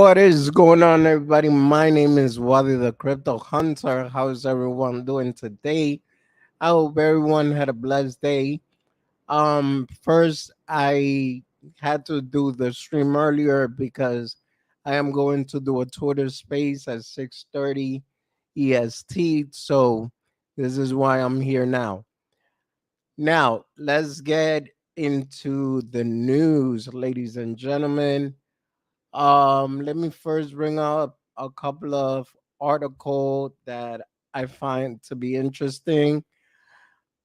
What is going on, everybody? My name is Wadi the Crypto Hunter. How's everyone doing today? I hope everyone had a blessed day. First, I had to do the stream earlier because I am going to do a Twitter space at 6:30 EST. So this is why I'm here now. Now, let's get into the news, ladies and gentlemen. Let me first bring up a couple of articles that I find to be interesting.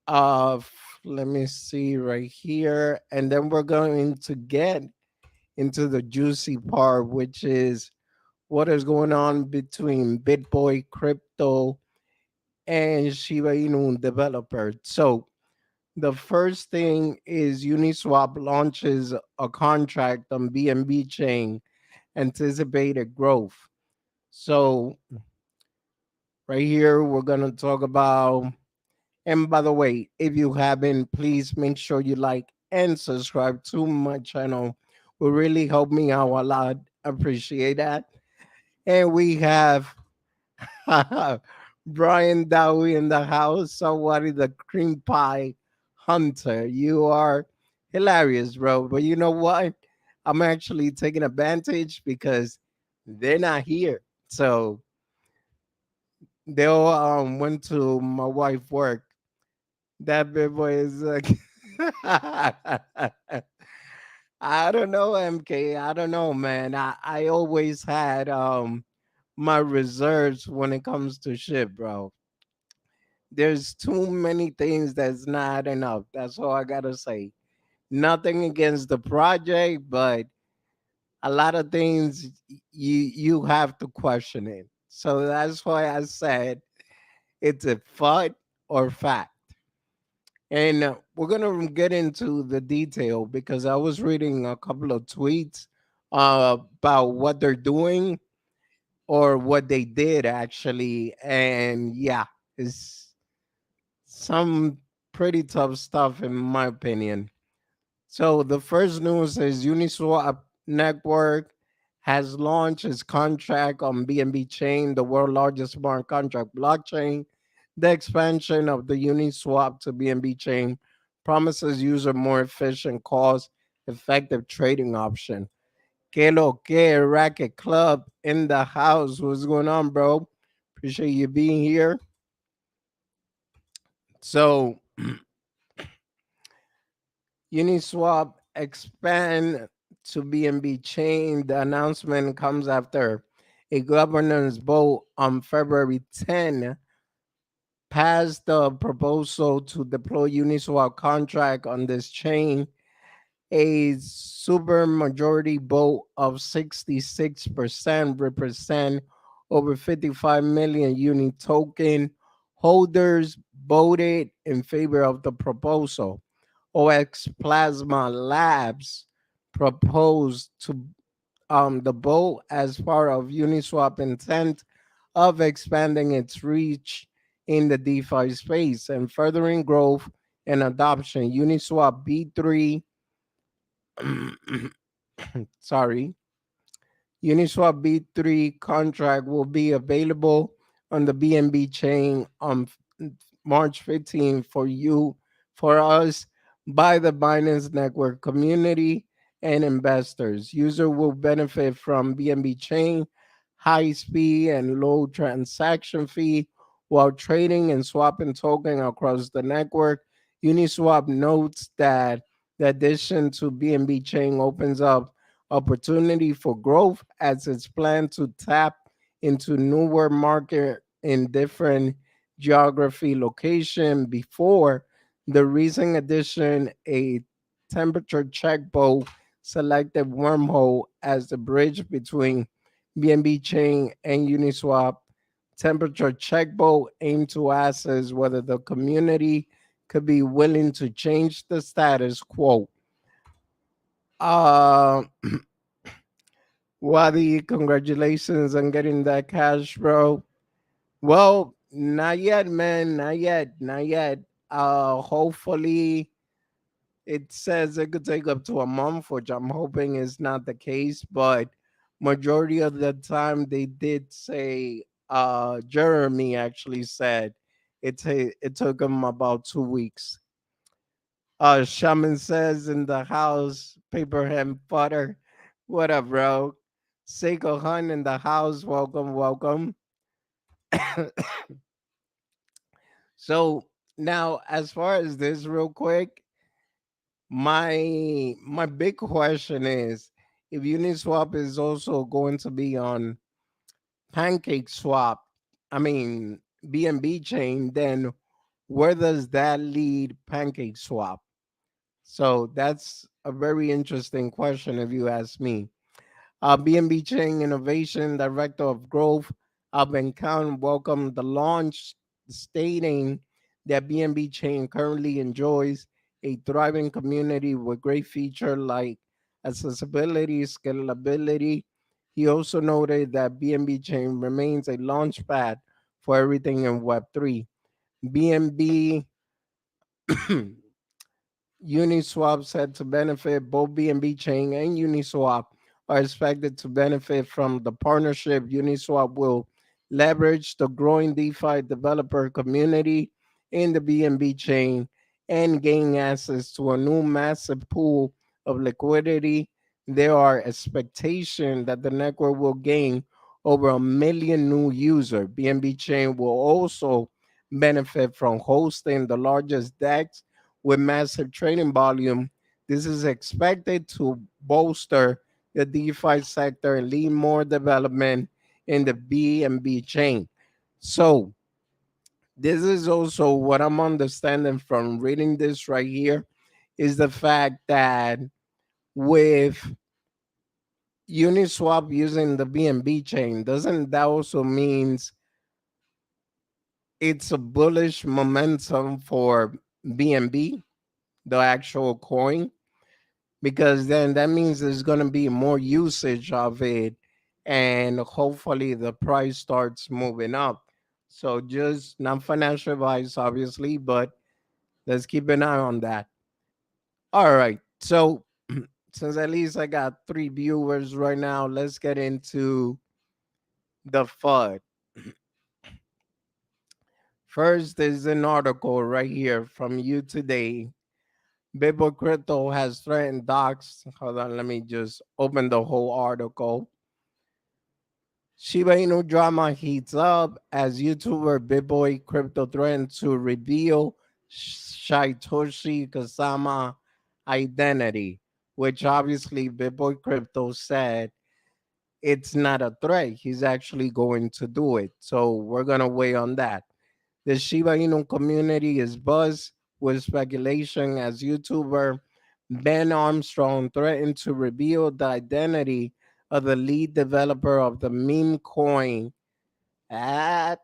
Let me see right here, and then we're going to get into the juicy part, which is what is going on between Bitboy Crypto and Shiba Inu developer. So the first thing is Uniswap launches a contract on BNB chain, anticipated growth. So right here, we're gonna talk about. And by the way, if you haven't, please make sure you like and subscribe to my channel. Will really help me out a lot. Appreciate that. And we have Brian Dowie in the house. Somebody the cream pie hunter. You are hilarious, bro. But you know what? I'm actually taking advantage because they're not here. So they all went to my wife work. That big boy is like I don't know, MK. I don't know, man. I always had my reserves when it comes to shit, bro. There's too many things that's not enough. That's all I gotta say. Nothing against the project, but a lot of things you have to question it. So that's why I said it's a FUD or fact. And we're going to get into the detail because I was reading a couple of tweets about what they're doing or what they did actually. And yeah, it's some pretty tough stuff in my opinion. So the first news is Uniswap Network has launched its contract on BNB Chain, the world's largest smart contract blockchain. The expansion of the Uniswap to BNB Chain promises user more efficient, cost-effective trading option. Que lo que Racket Club in the house. What's going on, bro? Appreciate you being here. So Uniswap expand to BNB chain. The announcement comes after a governance vote on February 10 passed the proposal to deploy Uniswap contract on this chain. A super majority vote of 66% represent over 55 million Uni token holders voted in favor of the proposal. OX Plasma Labs proposed to the vote as part of Uniswap intent of expanding its reach in the DeFi space and furthering growth and adoption. Uniswap B3, sorry, Uniswap B3 contract will be available on the BNB chain on March 15th for us, by the Binance Network community and investors. User will benefit from BNB chain, high speed and low transaction fee while trading and swapping token across the network. Uniswap notes that the addition to BNB chain opens up opportunity for growth as it's planned to tap into newer market in different geography location. Before the recent addition, a temperature check boat selected wormhole as the bridge between BNB chain and Uniswap. Temperature check boat aimed to assess whether the community could be willing to change the status quo. uh Wadi, congratulations on getting that cash, bro. Well, not yet, man. Not yet. Not yet. Hopefully, it says it could take up to a month, which I'm hoping is not the case. But majority of the time they did say, Jeremy actually said it took him about 2 weeks. Shaman says in the house, paper hem butter. What up, bro? Seiko Hun in the house. Welcome, welcome. So now, as far as this, real quick, my big question is if Uniswap is also going to be on Pancake Swap, I mean BNB chain, then where does that lead Pancake Swap? So that's a very interesting question if you ask me. BNB Chain Innovation Director of Growth, Alvin Khan, welcomed the launch, stating that BNB Chain currently enjoys a thriving community with great features like accessibility, scalability. He also noted that BNB Chain remains a launchpad for everything in Web3. BNB Uniswap said to benefit both BNB Chain and Uniswap are expected to benefit from the partnership. Uniswap will leverage the growing DeFi developer community in the BNB chain and gain access to a new massive pool of liquidity. There are expectations that the network will gain over 1 million new users. BNB chain will also benefit from hosting the largest DEX with massive trading volume. This is expected to bolster the DeFi sector and lead more development in the BNB chain. So, this is also what I'm understanding from reading this right here is the fact that with Uniswap using the BNB chain, doesn't that also means it's a bullish momentum for BNB, the actual coin? Because then that means there's going to be more usage of it and hopefully the price starts moving up. So just not financial advice obviously, but let's keep an eye on that. All right, so since at least I got 3 viewers right now, let's get into the FUD. First, there's an article right here from You Today. Bitcoin Crypto has threatened docs. Hold on, let me just open the whole article. Shiba Inu drama heats up as YouTuber BitBoy Crypto threatens to reveal Shaitoshi Kasama identity, which obviously BitBoy Crypto said it's not a threat. He's actually going to do it. So we're gonna wait on that. The Shiba Inu community is buzzed with speculation as YouTuber Ben Armstrong threatened to reveal the identity of the lead developer of the meme coin at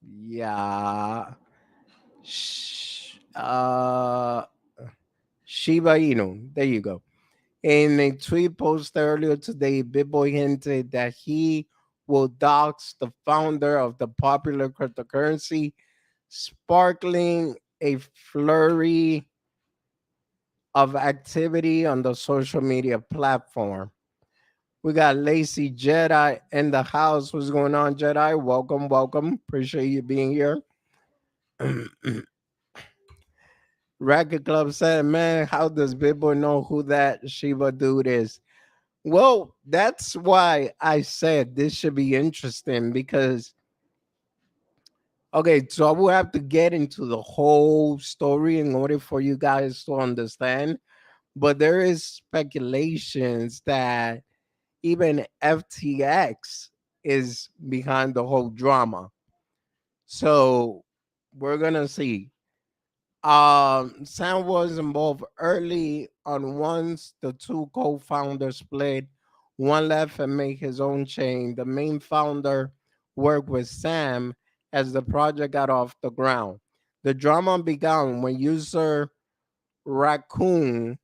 yeah Shiba Inu. There you go. In a tweet post earlier today, BitBoy hinted that he will dox the founder of the popular cryptocurrency, sparkling a flurry of activity on the social media platform. We got Lacey Jedi in the house. What's going on, Jedi? Welcome, welcome. Appreciate you being here. Racket Club said, man, how does BitBoy know who that Shiba dude is? Well, that's why I said this should be interesting because, okay, so I will have to get into the whole story in order for you guys to understand. But there is speculations that even FTX is behind the whole drama. So we're gonna see. Sam was involved early on once the two co-founders split. One left and made his own chain. The main founder worked with Sam as the project got off the ground. The drama began when user Raccoon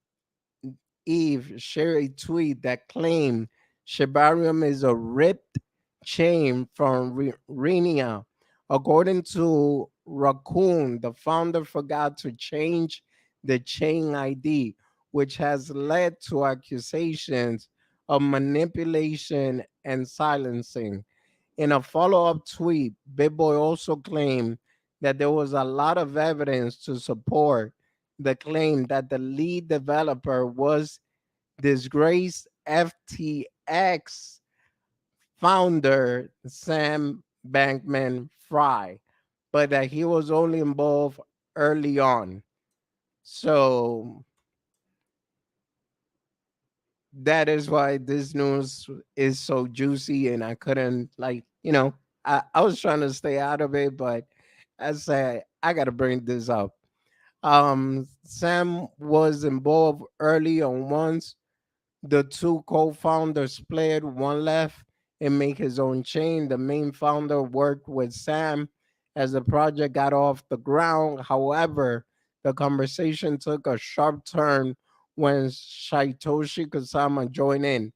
Eve shared a tweet that claimed Shibarium is a ripped chain from Renia. According to Raccoon, the founder forgot to change the chain ID, which has led to accusations of manipulation and silencing. In a follow up tweet, Big Boy also claimed that there was a lot of evidence to support the claim that the lead developer was disgraced FTX founder Sam Bankman Fry, but that he was only involved early on. So that is why this news is so juicy, and I couldn't, like, I was trying to stay out of it, but I said I gotta bring this up. Sam was involved early on once the two co-founders split, one left and make his own chain. The main founder worked with Sam as the project got off the ground. However, the conversation took a sharp turn when Shaitoshi Kusama joined in.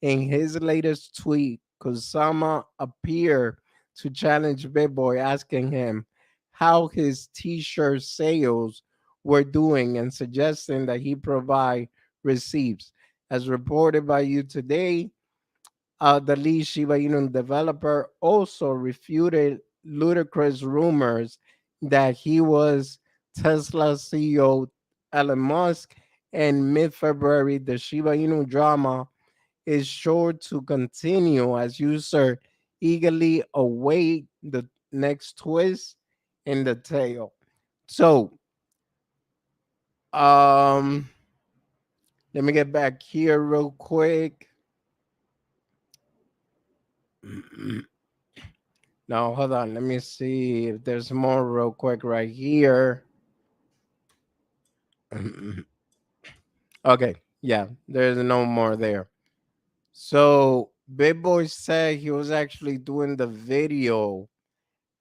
In his latest tweet, Kusama appeared to challenge Big Boy, asking him how his t-shirt sales were doing and suggesting that he provide receipts. As reported by you today, the lead Shiba Inu developer also refuted ludicrous rumors that he was Tesla CEO Elon Musk. And mid-February, the Shiba Inu drama is sure to continue as users eagerly await the next twist in the tale. So, um, let me get back here real quick. Now, hold on. Let me see if there's more real quick right here. Okay. Yeah, there's no more there. So, Big Boy said he was actually doing the video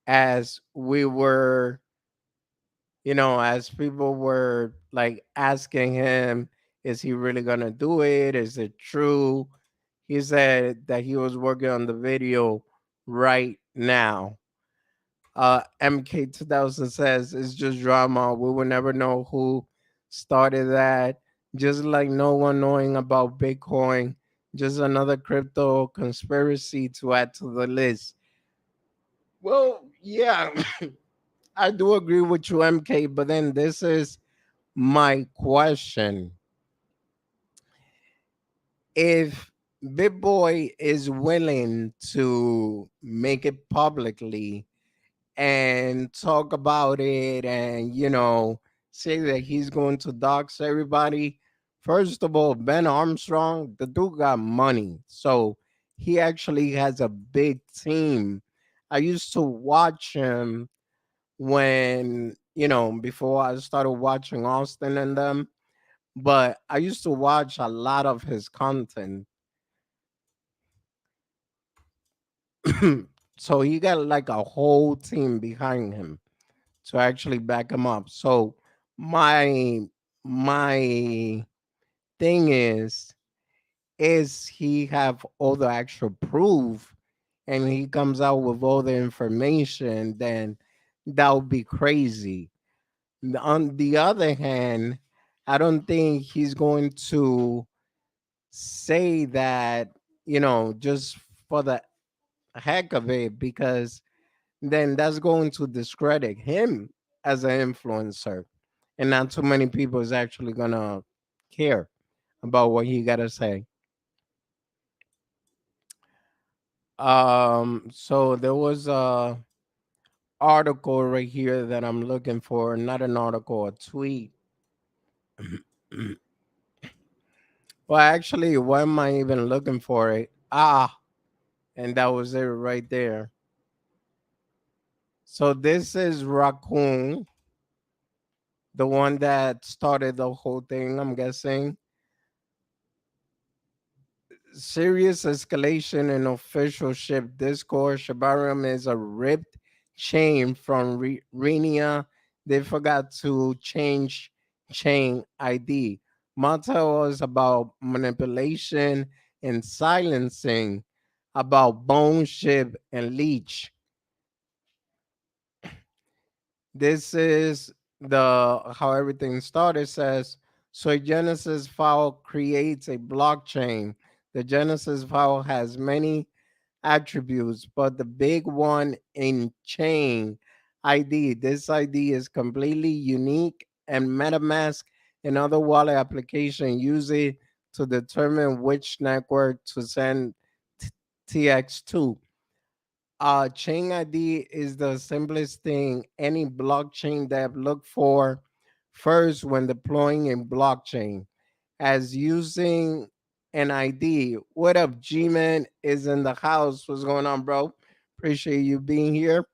as we were, as people were like asking him, is he really going to do it? Is it true? He said that he was working on the video right now. MK2000 says it's just drama. We will never know who started that. Just like no one knowing about Bitcoin. Just another crypto conspiracy to add to the list. Well, yeah, I do agree with you, MK. But then this is my question: if BitBoy is willing to make it publicly and talk about it and say that he's going to dox everybody. First of all, Ben Armstrong, the dude got money, so he actually has a big team. I used to watch him when before I started watching Austin and them, but I used to watch a lot of his content. So he got like a whole team behind him to actually back him up. So my my thing is he have all the actual proof and he comes out with all the information, then that would be crazy. On the other hand, I don't think he's going to say that, just for the heck of it, because then that's going to discredit him as an influencer, and not too many people is actually gonna care about what he gotta say. So there was a article right here that I'm looking for, not an article, a tweet. Well, actually, why am I even looking for it? And that was it right there. So this is Raccoon, the one that started the whole thing, I'm guessing. Serious escalation in officialship discourse. Shibarium is a ripped chain from Renia. They forgot to change chain ID. Montel was about manipulation and silencing, about Bone, Shib, and Leech. This is the how everything started. Says so. Genesis file creates a blockchain. The Genesis file has many attributes, but the big one in chain ID, this ID is completely unique, and MetaMask and other wallet application use it to determine which network to send t- TX to. Chain ID is the simplest thing any blockchain dev look for first when deploying a blockchain, as using an ID. What up, G-Man is in the house. What's going on, bro? Appreciate you being here.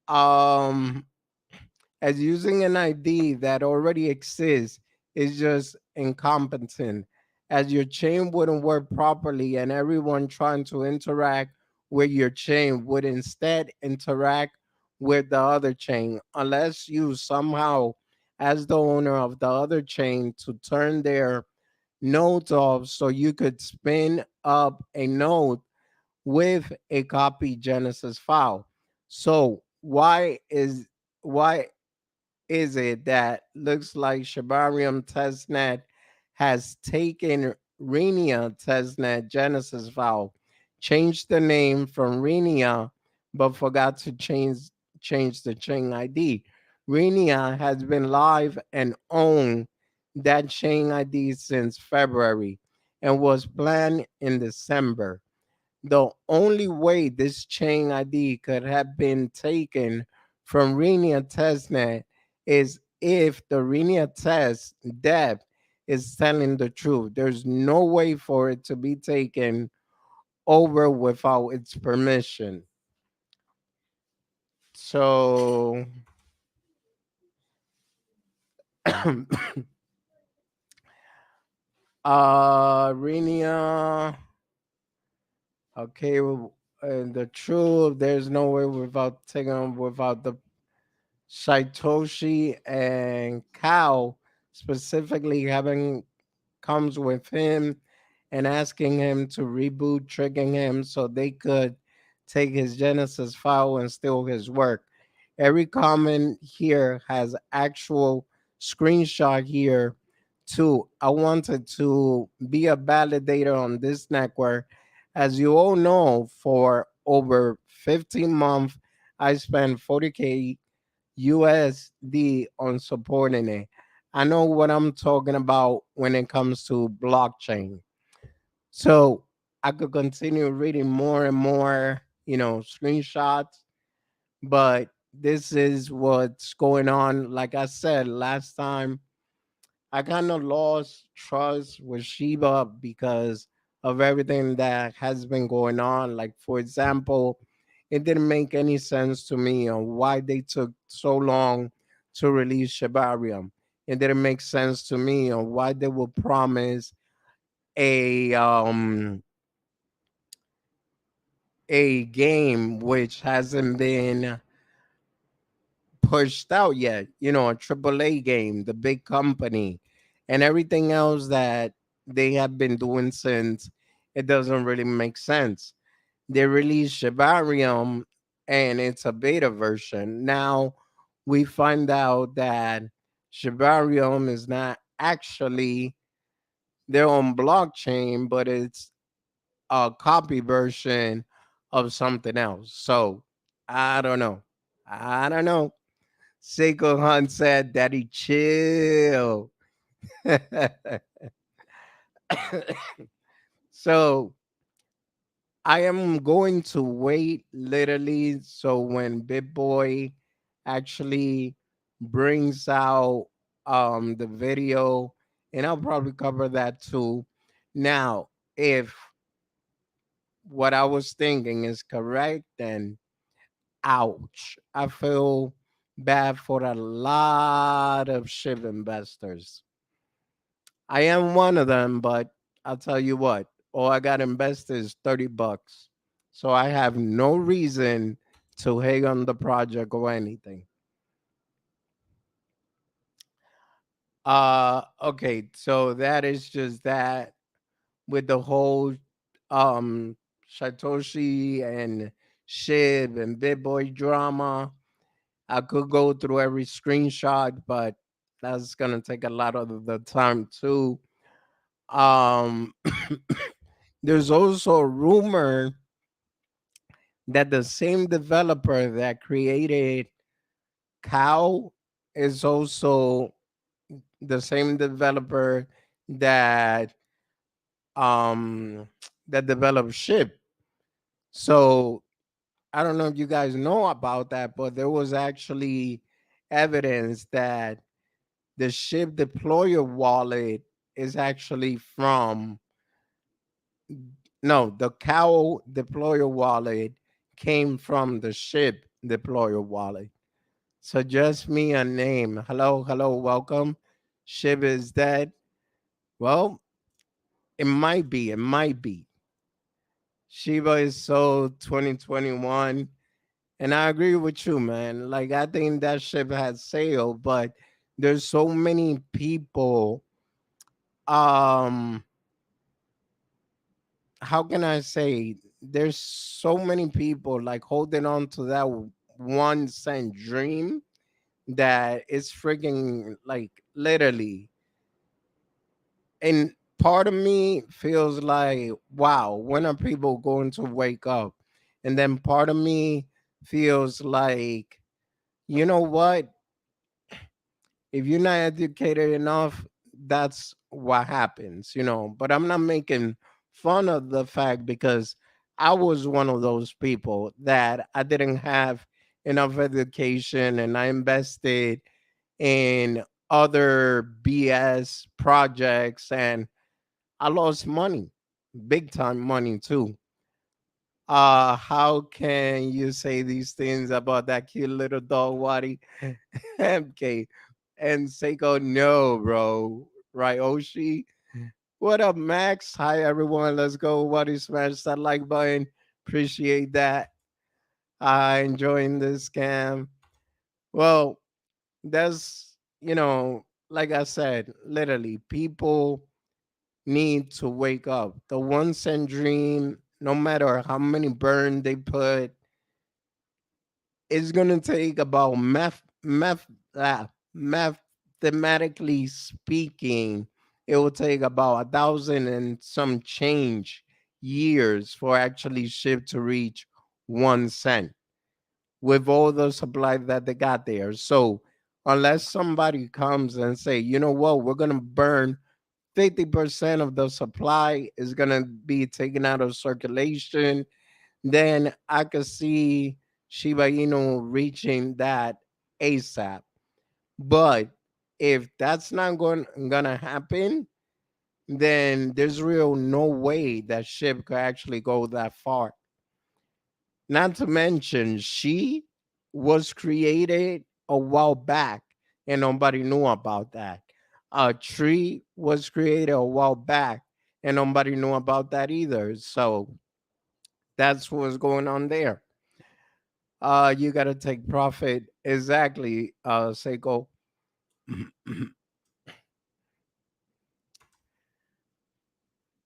Um, as using an ID that already exists is just incompetent, as your chain wouldn't work properly, and everyone trying to interact with your chain would instead interact with the other chain, unless you somehow, as the owner of the other chain, to turn their nodes off so you could spin up a node with a copy Genesis file. So why is it that looks like Shibarium testnet has taken Renia testnet Genesis file, changed the name from Renia, but forgot to change the chain ID. Renia has been live and owned that chain ID since February and was planned in December. The only way this chain ID could have been taken from Renia testnet is if the Renia test dev is telling the truth. There's no way for it to be taken over without its permission. So Renia, okay, the truth, there's no way without taking them without the Saitoshi and Kao specifically having comes with him and asking him to reboot, tricking him so they could take his Genesis file and steal his work. Every comment here has actual screenshot here too. I wanted to be a validator on this network. As you all know, for over 15 months, I spent 40K USD on supporting it. I know what I'm talking about when it comes to blockchain. So I could continue reading more and more, screenshots, but this is what's going on. Like I said last time, I kind of lost trust with Shiba because of everything that has been going on. Like, for example, it didn't make any sense to me on why they took so long to release Shibarium. It didn't make sense to me on why they would promise a um a game which hasn't been pushed out yet, a AAA game, the big company, and everything else that they have been doing since. It doesn't really make sense. They released Shibarium and it's a beta version. Now we find out that Shibarium is not actually their own blockchain, but it's a copy version of something else. So I don't know. I don't know. Seiko Hunt said, Daddy, chill. So I am going to wait literally so when Big Boy actually brings out the video, and I'll probably cover that too. Now, if what I was thinking is correct, then ouch. I feel bad for a lot of SHIB investors. I am one of them, but I'll tell you what, all I got invested is $30. So I have no reason to hate on the project or anything. Okay, so that is just that with the whole um Satoshi and Shib and Big Boy drama. I could go through every screenshot, but that's gonna take a lot of the time too. Um There's also a rumor that the same developer that created Cow is also the same developer that um that developed Shib. So I don't know if you guys know about that, but there was actually evidence that the Shib deployer wallet is actually from no, the Cow deployer wallet came from the Shib deployer wallet. Suggest me a name. Hello, hello, welcome. Shib is dead. Well, it might be. It might be. Shiba is so 2021. And I agree with you, man. Like, I think that ship has sailed, but there's so many people. Um, how can I say? There's so many people like holding on to that 1 cent dream that it's freaking like literally. And part of me feels like, wow, when are people going to wake up? And then part of me feels like, you know what? If you're not educated enough, that's what happens, you know. But I'm not making fun of the fact because I was one of those people that I didn't have enough education and I invested in other BS projects and I lost money, big time money too. How can you say these things about that cute little dog, Wadi? MK and Seiko, no, bro. Right, Oshi? What up, Max? Hi, everyone. Let's go. Wadi, smash that like button. Appreciate that. I enjoying this scam. Well, that's, like I said, literally, people need to wake up. The 1 cent dream, no matter how many burn they put, it's gonna take about mathematically speaking, it will take about 1,000 and some change years for actually ship to reach 1 cent with all the supply that they got there. So unless somebody comes and say, you know what, we're gonna burn 50% of the supply is going to be taken out of circulation, then I could see Shiba Inu reaching that ASAP. But if that's not gonna happen, then there's real no way that ship could actually go that far. Not to mention, she was created a while back and nobody knew about that. A tree was created a while back and nobody knew about that either. So that's what's going on there. You gotta take profit. Exactly, Seiko.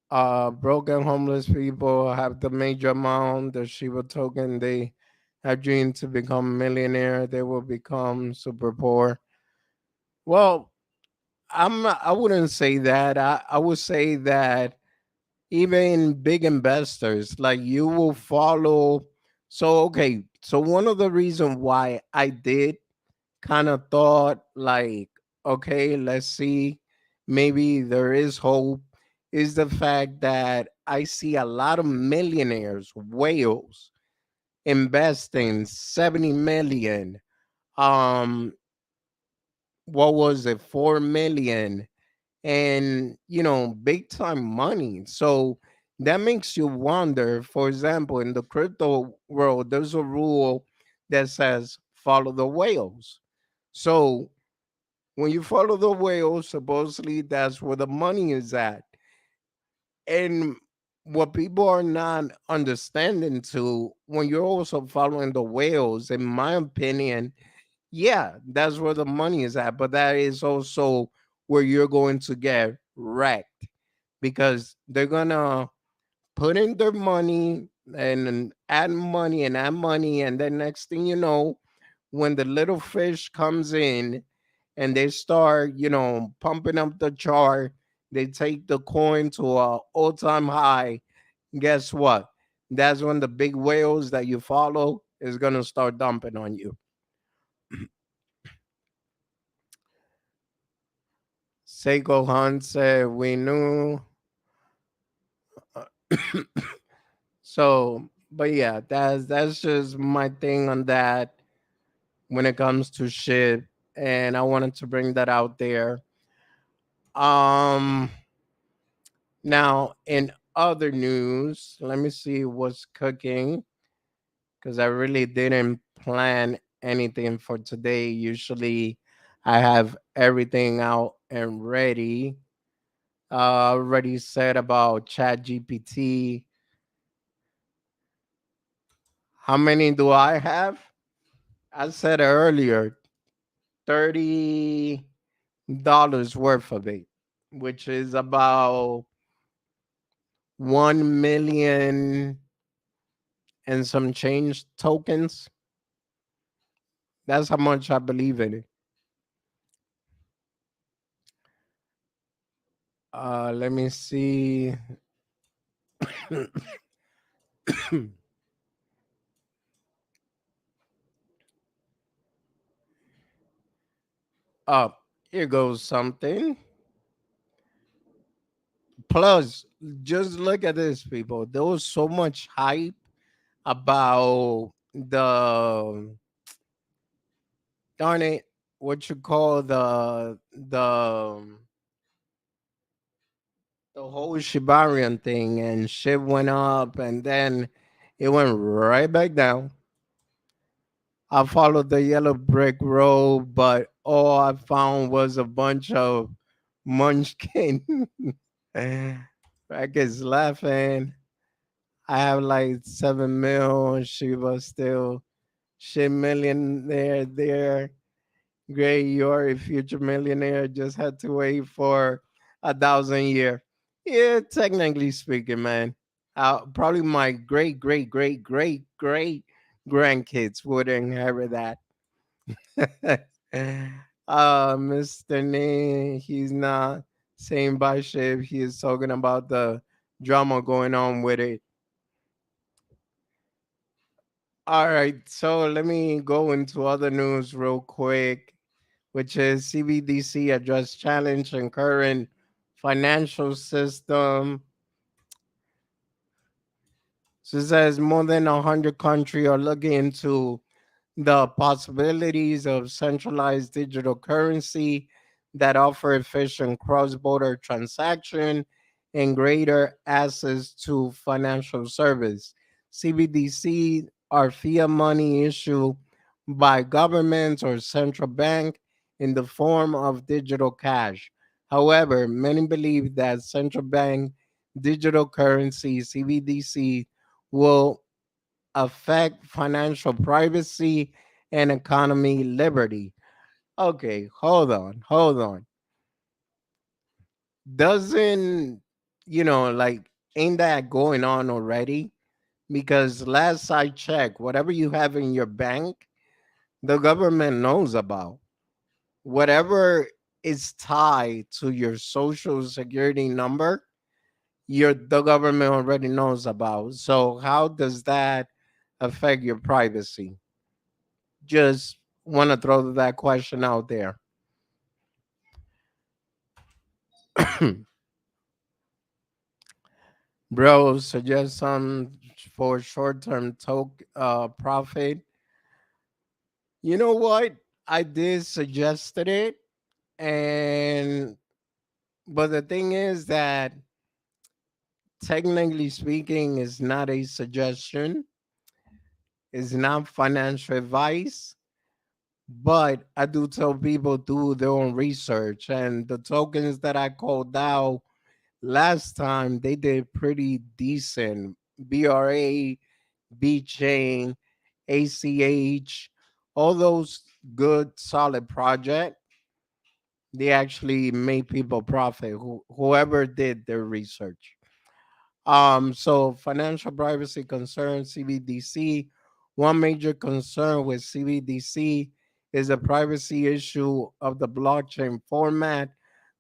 Broken homeless people have the major amount, the Shiba token, they have dreamed to become millionaire, they will become super poor. Well, I wouldn't say that. I would say that even big investors, like you will follow. So okay, so one of the reasons why I did kind of thought like, okay, let's see, maybe there is hope, is the fact that I see a lot of millionaires, whales, investing 70 million, um, what was it, 4 million, and big time money. So that makes you wonder. For example, in the crypto world, there's a rule that says follow the whales. So when you follow the whales, supposedly that's where the money is at. And what people are not understanding too, when you're also following the whales, in my opinion, yeah, that's where the money is at. But that is also where you're going to get wrecked because they're gonna put in their money and then add money, and then next thing you know, when the little fish comes in and they start, pumping up the chart, they take the coin to a all-time high, guess what? That's when the big whales that you follow is gonna start dumping on you. Seiko Hunt said we knew. So, but yeah, that's just my thing on that when it comes to shit, and I wanted to bring that out there. Um, Now in other news, let me see what's cooking because I really didn't plan anything for today. Usually, I have everything out and ready. Already said about Chat GPT. How many do I have? I said earlier, $30 worth of it, which is about 1 million and some change tokens. That's how much I believe in it. Let me see. Up, here goes something. Plus, just look at this, people. There was so much hype about the darn it, what you call the whole Shibarian thing, and shit went up, and then it went right back down. I followed the yellow brick road, but all I found was a bunch of munchkin. I guess laughing. I have like 7 mil. She was still shit millionaire there. Gray, you're a future millionaire. Just had to wait for 1,000 year. Yeah, technically speaking, man. Probably my great, great, great, great, great grandkids would inherit that. Mr. Nee, he's not saying by ship. He is talking about the drama going on with it. All right, so let me go into other news real quick, which is CBDC address challenge in current financial system. So it says more than 100 countries are looking into the possibilities of centralized digital currency that offer efficient cross-border transaction and greater access to financial service. CBDC are fiat money issued by governments or central bank in the form of digital cash. However, many believe that central bank digital currency CBDC will affect financial privacy and economy liberty. Okay, hold on. Doesn't, like, ain't that going on already? Because last I checked, whatever you have in your bank, the government knows about. Whatever is tied to your social security number, the government already knows about. So how does that affect your privacy? Just want to throw that question out there. Bro, suggest some for short-term profit. You know what? I did suggested it, and but the thing is that technically speaking, is not a suggestion. It's not financial advice. But I do tell people do their own research, and the tokens that I called out last time they did pretty decent. BRA, B Chain, ACH, all those good solid project. They actually made people profit. Whoever did their research. So financial privacy concerns CBDC. One major concern with CBDC is the privacy issue of the blockchain format.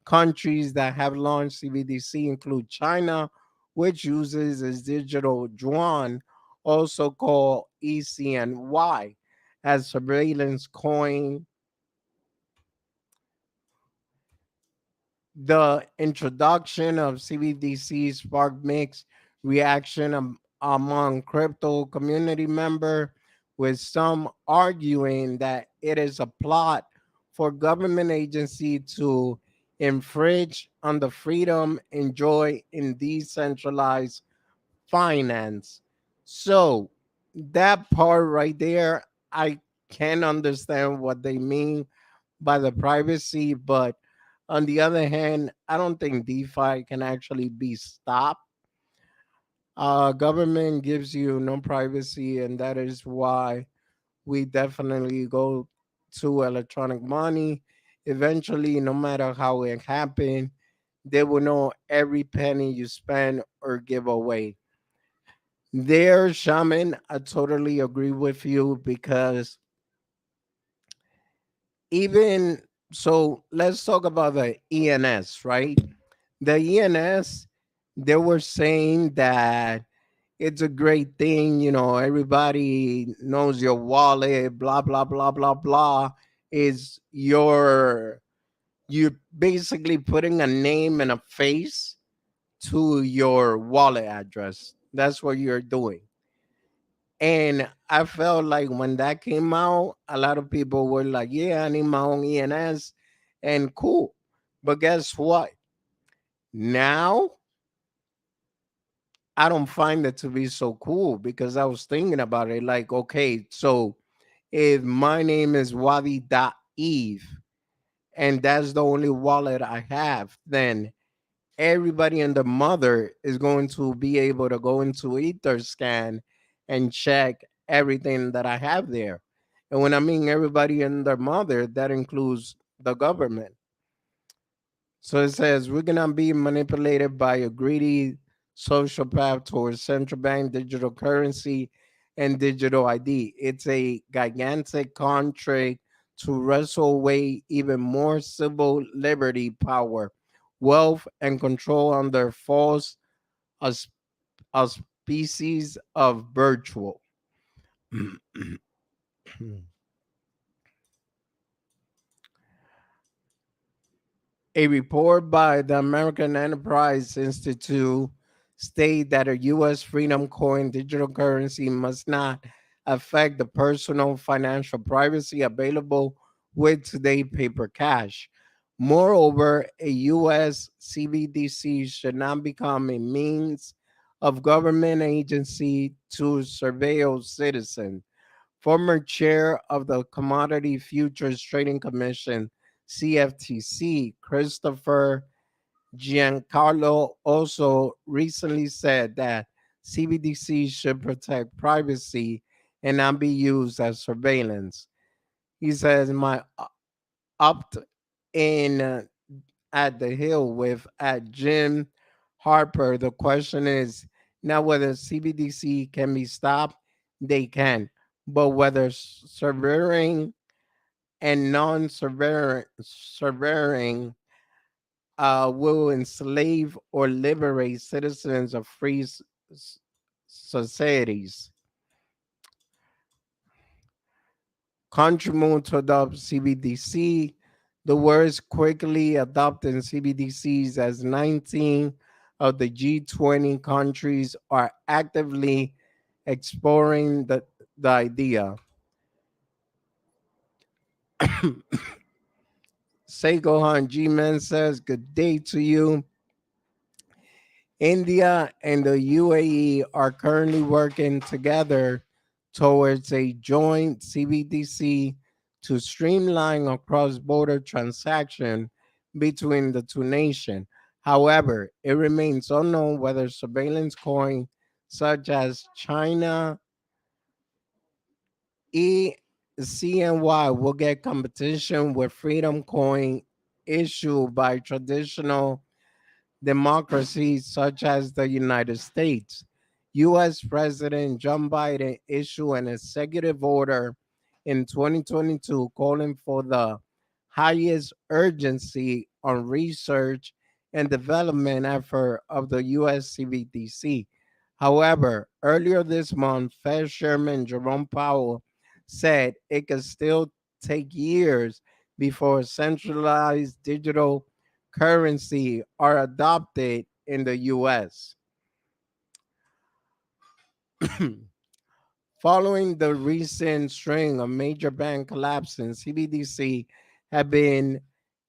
Countries that have launched CBDC include China, which uses its digital yuan, also called ECNY, as surveillance coin. The introduction of CBDC sparked mixed reaction among crypto community members, with some arguing that it is a plot for government agency to infringe on the freedom enjoyed in decentralized finance. So that part right there, I can understand what they mean by the privacy, but on the other hand, I don't think DeFi can actually be stopped. Government gives you no privacy, and that is why we definitely go to electronic money. Eventually, no matter how it happened, they will know every penny you spend or give away. There, Shaman, I totally agree with you because even so, let's talk about the ENS, right? The ENS, they were saying that it's a great thing, everybody knows your wallet, blah, blah, blah, blah, blah, is you're basically putting a name and a face to your wallet address. That's what you're doing. And I felt like when that came out, a lot of people were like, yeah, I need my own ENS and cool. But guess what? Now I don't find it to be so cool because I was thinking about it like, okay, so if my name is Wadi.eve and that's the only wallet I have, then everybody and the mother is going to be able to go into Etherscan and check everything that I have there. And when I mean everybody and their mother, that includes the government. So it says we're gonna be manipulated by a greedy sociopath towards central bank digital currency and digital ID. It's a gigantic contract to wrestle away even more civil liberty, power, wealth, and control under false aus- auspices of virtual. A report by the American Enterprise Institute state that a U.S. Freedom Coin digital currency must not affect the personal financial privacy available with today paper cash. Moreover, a U.S. CBDC should not become a means of government agency to surveil citizens. Former chair of the Commodity Futures Trading Commission, CFTC, Christopher Giancarlo, also recently said that CBDC should protect privacy and not be used as surveillance. He says, my opt in at the Hill with at Jim Harper. The question is not whether CBDC can be stopped, they can, but whether severing and non-severing will enslave or liberate citizens of free societies. Contribute to adopt CBDC. The words quickly adopting CBDCs as 19 of the G20 countries are actively exploring the idea. Seikohan G-Man says, good day to you. India and the UAE are currently working together towards a joint CBDC to streamline a cross-border transaction between the two nations. However, it remains unknown whether surveillance coins such as China ECNY will get competition with Freedom Coin issued by traditional democracies such as the United States. U.S. President Joe Biden issued an executive order in 2022 calling for the highest urgency on research and development effort of the US CBDC. However, earlier this month, Fed Chairman Jerome Powell said it could still take years before centralized digital currency are adopted in the US. Following the recent string of major bank collapses, CBDC have been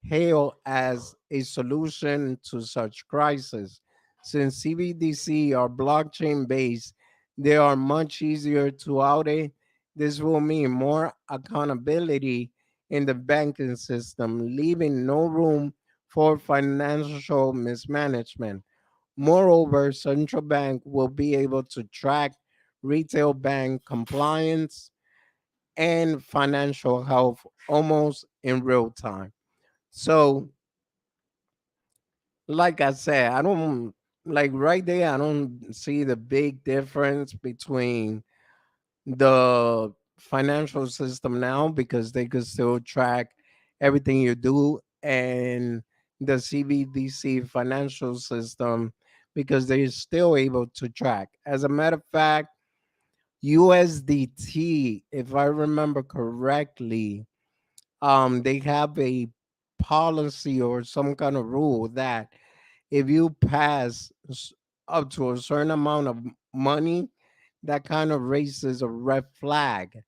hailed as a solution to such crisis. Since CBDC are blockchain based, they are much easier to audit. This will mean more accountability in the banking system, leaving no room for financial mismanagement. Moreover, central bank will be able to track retail bank compliance and financial health almost in real time. So, like I said, I don't like right there, I don't see the big difference between the financial system now because they could still track everything you do and the CBDC financial system because they're still able to track. As a matter of fact, USDT, if I remember correctly, they have a policy or some kind of rule that if you pass up to a certain amount of money, that kind of raises a red flag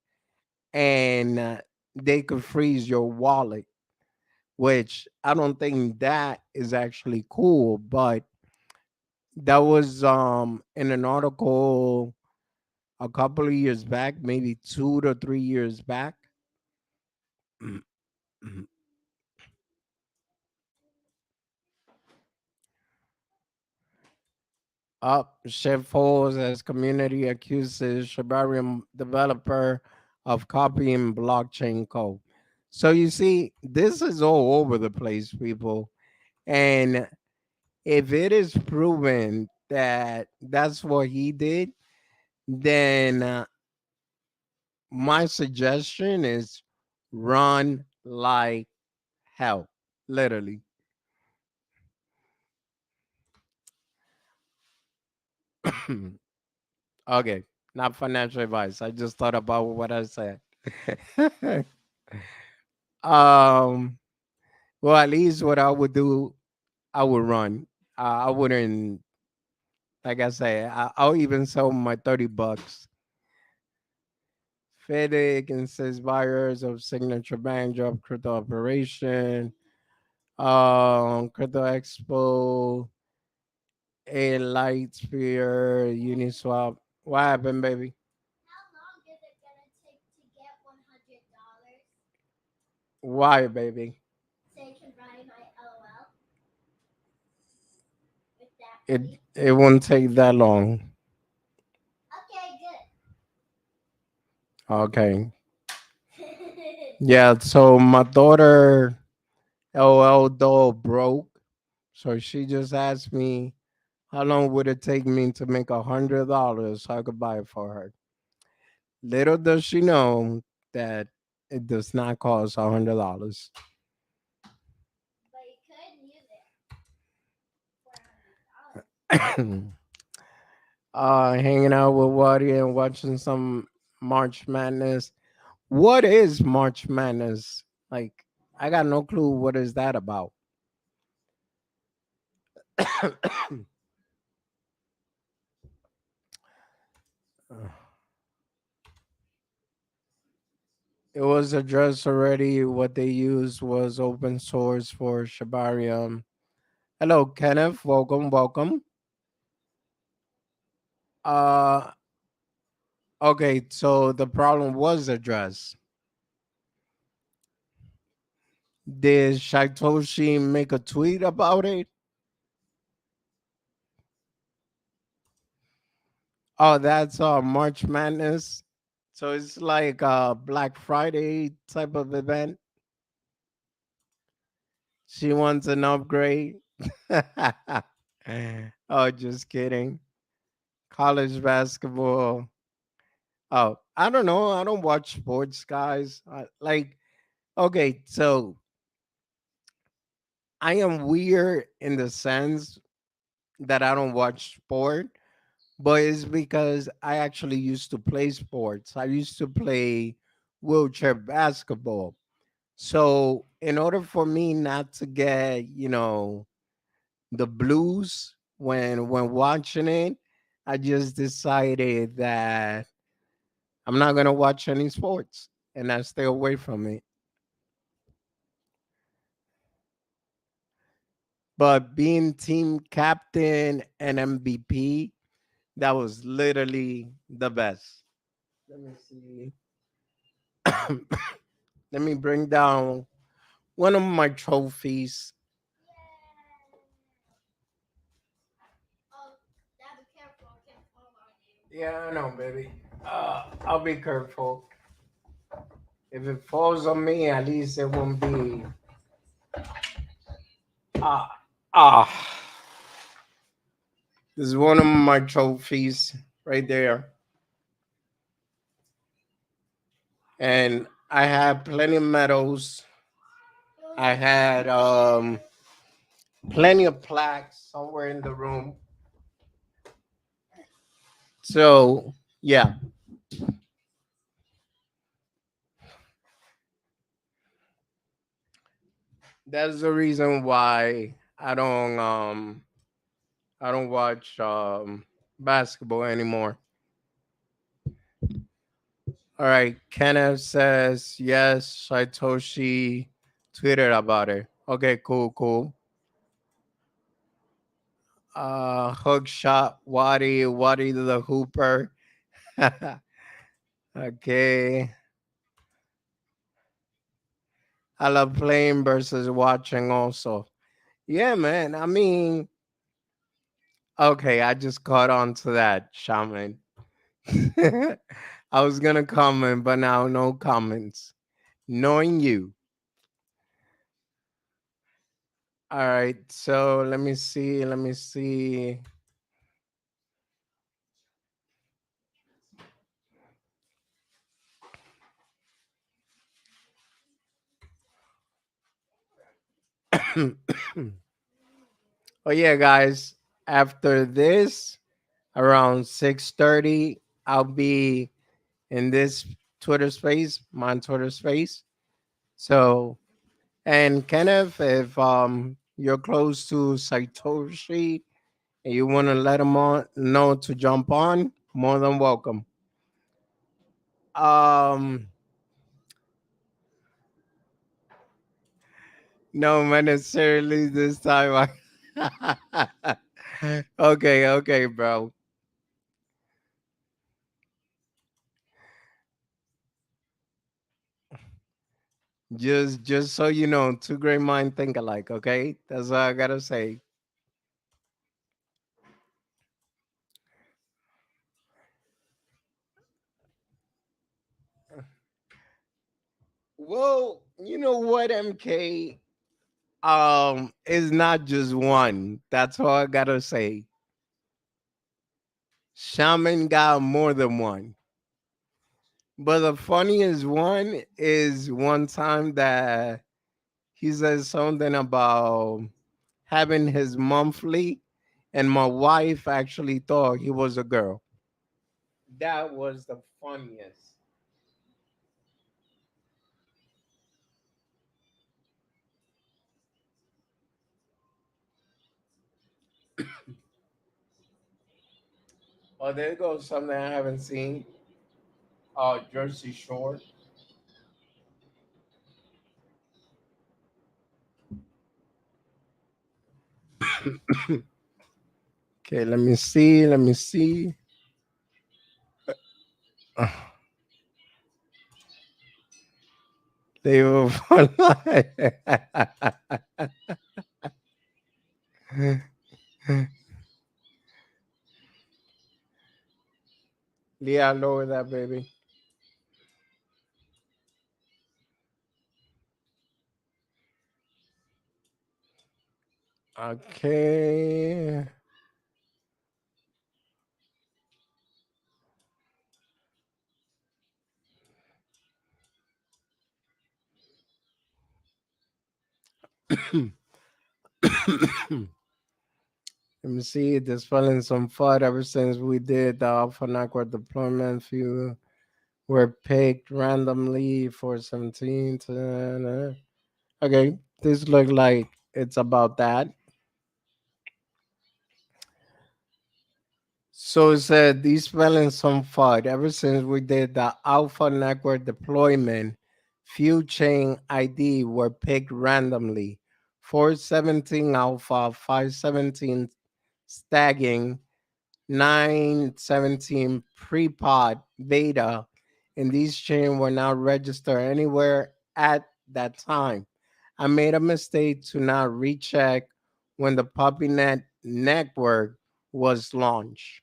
and they could freeze your wallet, which I don't think that is actually cool, but that was in an article a couple of years back, maybe 2 to 3 years back. Up, Shib Fud as community accuses Shibarium developer of copying blockchain code. So you see, this is all over the place, people. And if it is proven that that's what he did, then my suggestion is run like hell, literally. Okay, not financial advice. I just thought about what I said. um, well, at least what I would do, I would run. I wouldn't, like I say, I'll even sell my $30. FedEx and says buyers of Signature Bank drop crypto operation. Crypto Expo, a Lightsphere, Uniswap. What happened, baby? Why, baby? It won't take that long. Okay. Yeah, so my daughter LL doll broke. So she just asked me how long would it take me to make $100 so I could buy it for her. Little does she know that it does not cost $100. Hanging out with Wadi and watching some March Madness. What is March Madness? Like, I got no clue what is that about. It was addressed already. What they used was open source for Shibarium. Hello, Kenneth. Welcome, welcome. Uh, okay, so the problem was addressed. Did Shaitoshi make a tweet about it? Oh, that's March Madness. So it's like a Black Friday type of event. She wants an upgrade. Oh, just kidding. College basketball. Oh, I don't know. I don't watch sports, guys. Okay, so I am weird in the sense that I don't watch sport, but it's because I actually used to play sports. I used to play wheelchair basketball. So, in order for me not to get, the blues when watching it, I just decided that I'm not gonna watch any sports and I stay away from it. But being team captain and MVP, that was literally the best. Let me see. Let me bring down one of my trophies. Yeah, I know, baby. I'll be careful. If it falls on me, at least it won't be. Ah, ah. This is one of my trophies right there, and I had plenty of medals. I had plenty of plaques somewhere in the room. So yeah, that's the reason why I don't watch basketball anymore. All right, Kenneth says yes. Saitoshi tweeted about it. Okay, cool, cool. Hook shot Wadi the Hooper. Okay. I love playing versus watching also. Yeah, man. I mean, okay, I just caught on to that, Shaman. I was gonna comment, but now no comments. Knowing you. All right, so let me see. Let me see. Oh yeah, guys. After this, around 6:30, I'll be in this Twitter space, my Twitter space. So, and Kenneth, if you're close to Saitoshi and you want to let him on know to jump on, more than welcome. Um, no, not necessarily this time. Okay, okay, bro. Just so you know, two great minds think alike. Okay, that's all I gotta say. Well, you know what, MK? It's not just one. That's all I gotta say. Shaman got more than one. But the funniest one is one time that he says something about having his monthly, and my wife actually thought he was a girl. That was the funniest. Oh, there goes something I haven't seen. Jersey Shore. Okay, let me see. Let me see. They were for life. Yeah, lower that, baby. Okay. Let me see. Dispelling some FUD ever since we did the alpha network deployment. Few were picked randomly for 17 to. Okay, this look like it's about that. So it said these spelling some FUD ever since we did the alpha network deployment. Few chain ID were picked randomly. 417 alpha, 517 stagging, 917 pre-pod beta, and these chains were not registered anywhere at that time. I made a mistake to not recheck when the PuppyNet network was launched.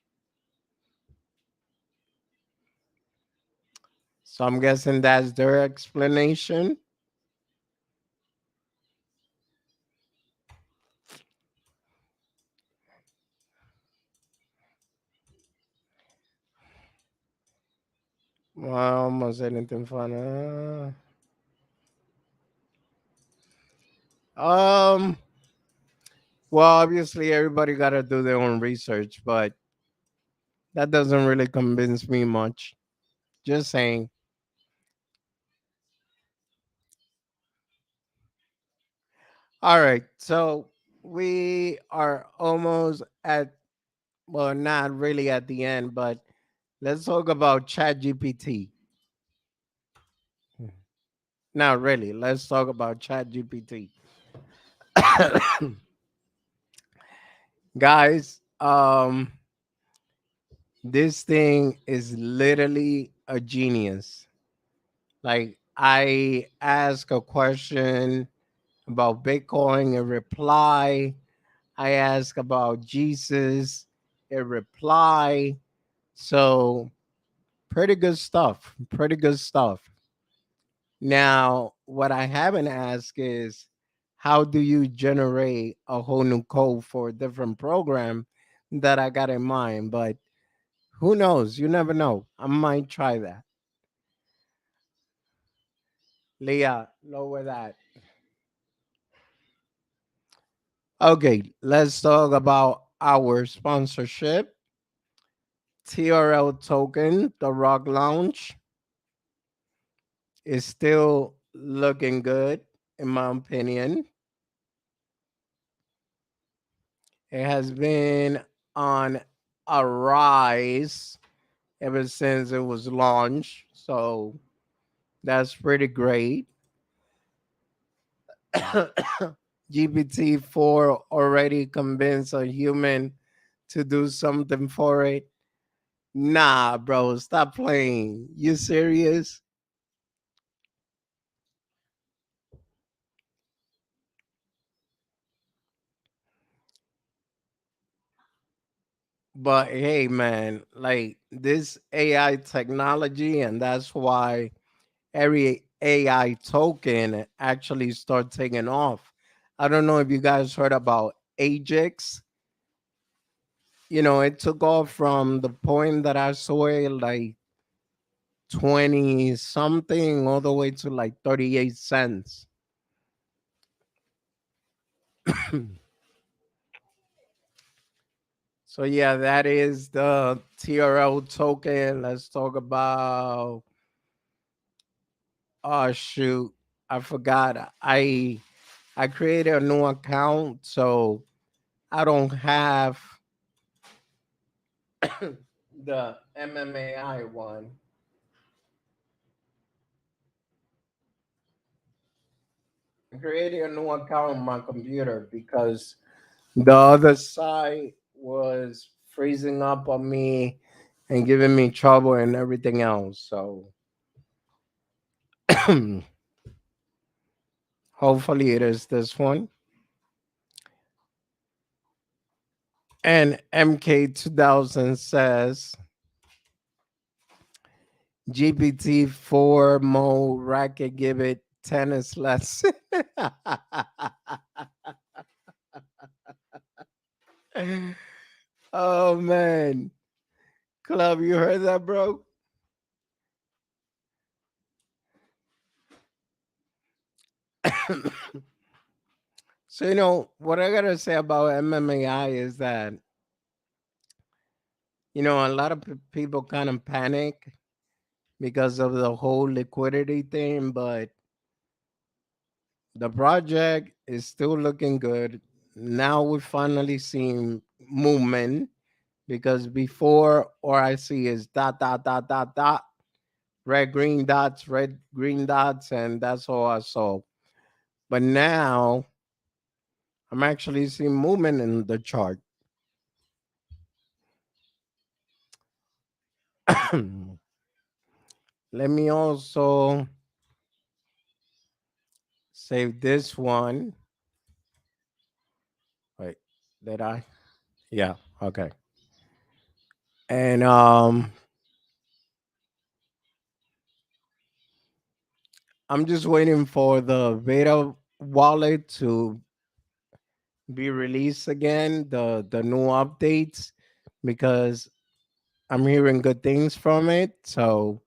So I'm guessing that's their explanation. Well, almost anything fun. Well, obviously everybody got to do their own research, but that doesn't really convince me much. Just saying. All right, so we are almost at, well, not really at the end, but let's talk about ChatGPT. Not really. Let's talk about ChatGPT. Guys, this thing is literally a genius. Like, I ask a question about Bitcoin, a reply. I ask about Jesus, a reply. So, pretty good stuff. Pretty good stuff. Now, what I haven't asked is, how do you generate a whole new code for a different program that I got in mind? But who knows? You never know. I might try that. Leah, lower that. Okay, let's talk about our sponsorship. TRL token, the Rock Lounge, is still looking good, in my opinion. It has been on a rise ever since it was launched. So that's pretty great. GPT-4 already convinced a human to do something for it. Nah, bro, stop playing. You serious? But hey, man, like this AI technology, and that's why every AI token actually start taking off. I don't know if you guys heard about Ajax. It took off from the point that I saw it like 20 something all the way to like 38 cents. So yeah, that is the TRL token. Let's talk about, oh shoot, I forgot. I created a new account, so I don't have the MMAI one. I created a new account on my computer because the other side was freezing up on me and giving me trouble and everything else. So hopefully it is this one. And MK2000 says GPT-4 mode racket give it tennis lesson. Oh man. Club, you heard that, bro? So what I gotta say about MMAI is that a lot of people kind of panic because of the whole liquidity thing, but the project is still looking good. Now we finally seeing movement because before all I see is dot dot dot dot dot, red green dots, and that's all I saw. But now I'm actually seeing movement in the chart. Let me also save this one. Wait, did I? Yeah, okay. And I'm just waiting for the beta wallet to be released again, the new updates, because I'm hearing good things from it. So,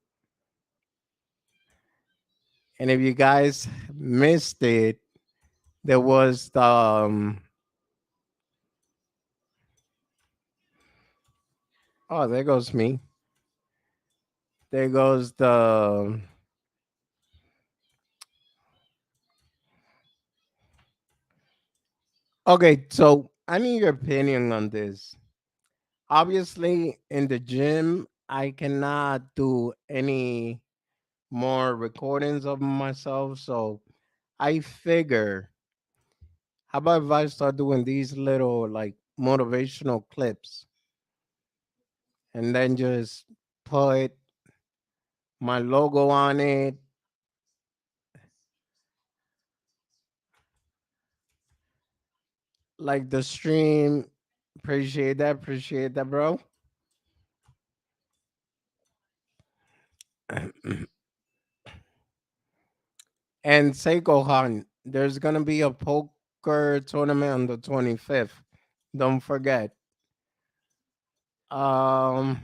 and if you guys missed it, there was the oh, there goes me. There goes the okay. So I need your opinion on this. Obviously, in the gym, I cannot do any more recordings of myself. So I figure, how about if I start doing these little like motivational clips and then just put my logo on it, like the stream. Appreciate that, bro. And Seiko Han, there's gonna be a poker tournament on the 25th. Don't forget. Um,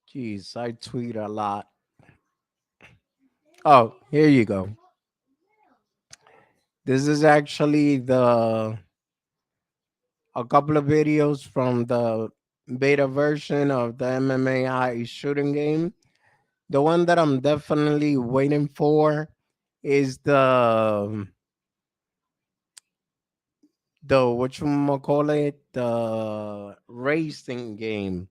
Geez, I tweet a lot. Oh, here you go. This is actually the a couple of videos from the beta version of the MMA shooting game. The one that I'm definitely waiting for is the what you call it, the racing game.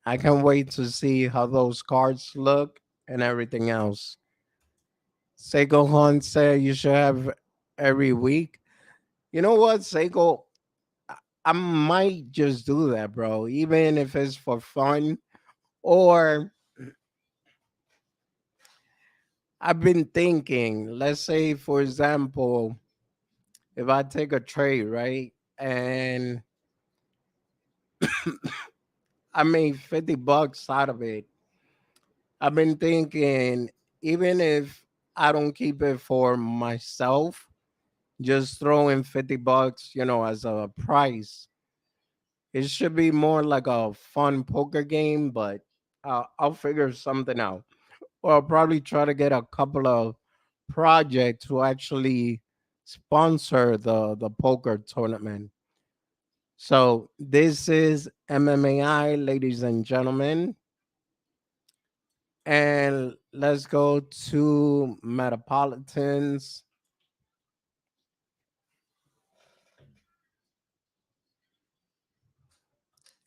I can't wait to see how those cards look and everything else. Seiko Hunt said you should have every week. You know what, Seiko? I might just do that, bro, even if it's for fun. Or I've been thinking, let's say, for example, if I take a trade, right, and I made $50 out of it, I've been thinking, even if I don't keep it for myself, just throwing $50, as a price, it should be more like a fun poker game, but I'll figure something out. Or I'll probably try to get a couple of projects to actually sponsor the poker tournament. So this is MMAI, ladies and gentlemen. And let's go to Metropolitans.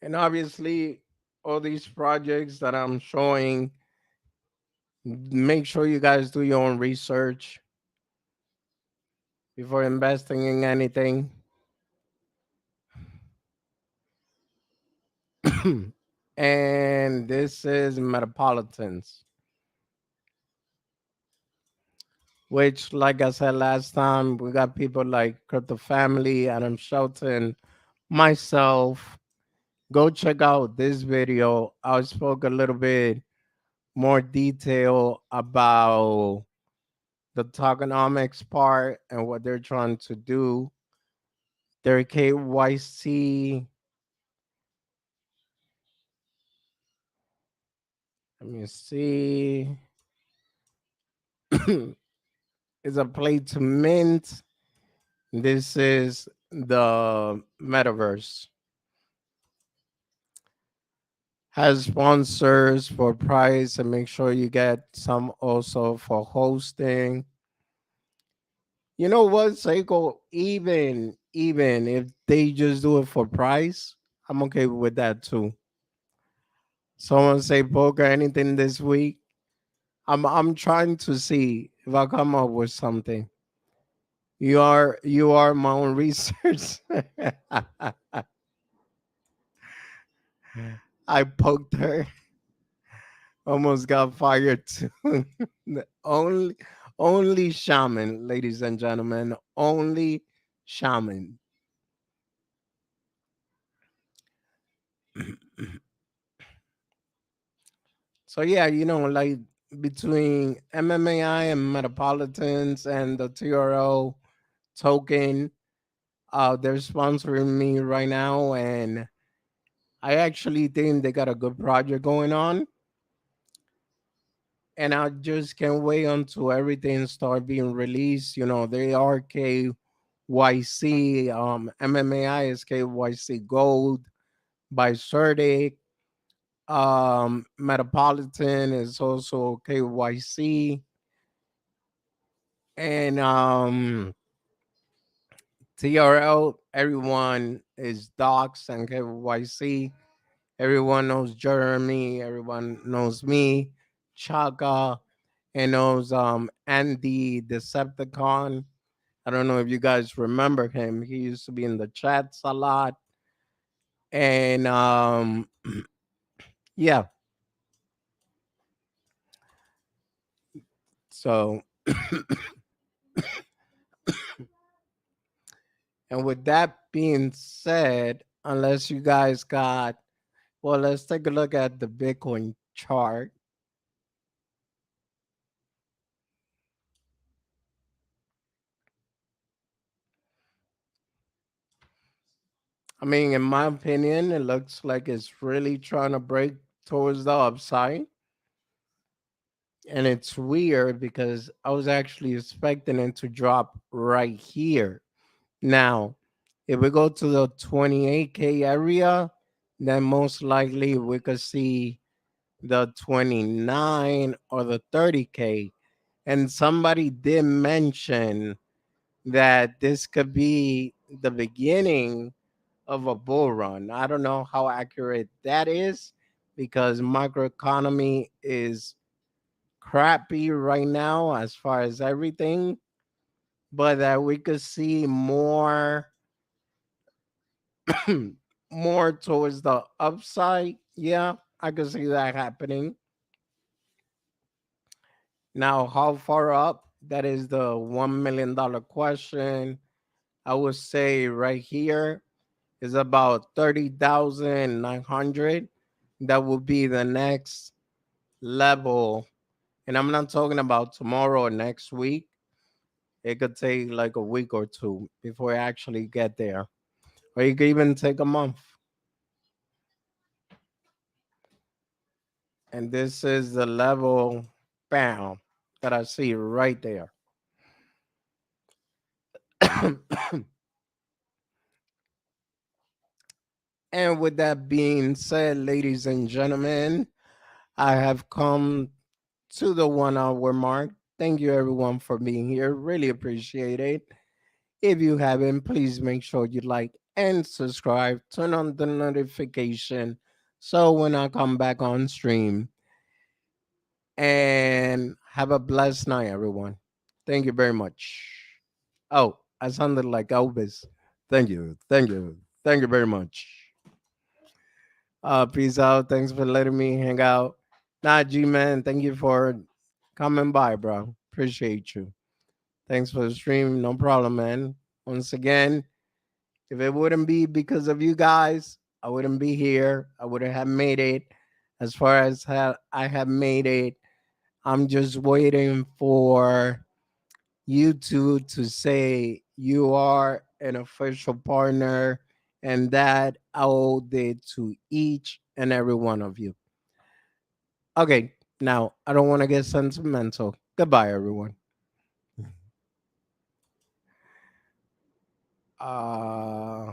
And obviously, all these projects that I'm showing, make sure you guys do your own research before investing in anything. And this is Metropolitans, which, like I said last time, we got people like Crypto Family, Adam Shelton, myself. Go check out this video. I spoke a little bit more detail about the tokenomics part and what they're trying to do. Their KYC. Let me see. It's a play to mint. This is the metaverse. Has sponsors for price and make sure you get some also for hosting. You know what, Seiko? Even if they just do it for price, I'm okay with that too. Someone say poker anything this week. I'm trying to see if I come up with something. You are my own research. I poked her, almost got fired too. only only shaman, ladies and gentlemen, only shaman. So yeah, like between MMAI and Metropolitans and the TRO token, they're sponsoring me right now, and I actually think they got a good project going on. And I just can't wait until everything start being released. The RKYC, MMAI is KYC Gold by Certic. Metropolitan is also KYC, and TRL. Everyone is Docs and KYC. Everyone knows Jeremy. Everyone knows me, Chaka, and knows Andy Decepticon. I don't know if you guys remember him. He used to be in the chats a lot. And yeah, so and with that being said, unless you guys got, well, let's take a look at the Bitcoin chart. I mean, in my opinion, it looks like it's really trying to break towards the upside. And it's weird because I was actually expecting it to drop right here. Now, if we go to the 28K area, then most likely we could see the 29 or the 30K. And somebody did mention that this could be the beginning of a bull run. I don't know how accurate that is because microeconomy is crappy right now as far as everything, but that we could see more more towards the upside. Yeah, I could see that happening. Now, how far up? That is the $1 million question. I would say right here is about 30,900. That would be the next level. And I'm not talking about tomorrow or next week. It could take like a week or two before I actually get there. Or you could even take a month. And this is the level, bam, that I see right there. And with that being said, ladies and gentlemen, I have come to the 1 hour mark. Thank you, everyone, for being here. Really appreciate it. If you haven't, please make sure you like and subscribe. Turn on the notification so when I come back on stream. And have a blessed night, everyone. Thank you very much. Oh, I sounded like Elvis. Thank you. Thank you. Thank you very much. Peace out. Thanks for letting me hang out. Nah, G man, thank you for coming by, bro. Appreciate you. Thanks for the stream. No problem, man. Once again, if it wouldn't be because of you guys, I wouldn't be here. I wouldn't have made it as far as I have made it. I'm just waiting for you two to say you are an official partner, and that I owe it to each and every one of you. Okay, now I don't want to get sentimental. Goodbye, everyone. Uh,